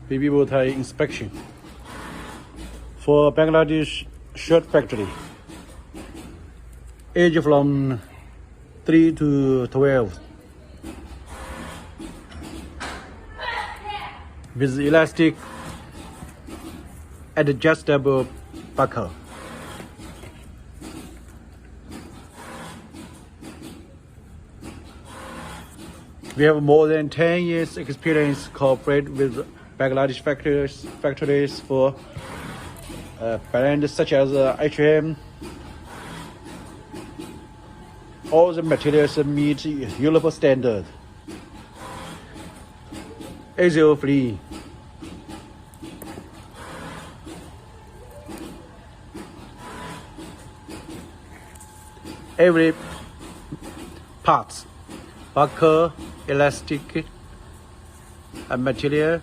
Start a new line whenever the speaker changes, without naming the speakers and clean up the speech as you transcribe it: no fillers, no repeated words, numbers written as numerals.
Babybow Thai inspection for Bangladesh shirt factory. Age from 3 to 12. With elastic adjustable buckle. We have more than 10 years experience cooperate with Bangladesh factories for brands such as H&M. All the materials meet European standard. ASIO free. Every part, buckle, elastic, and material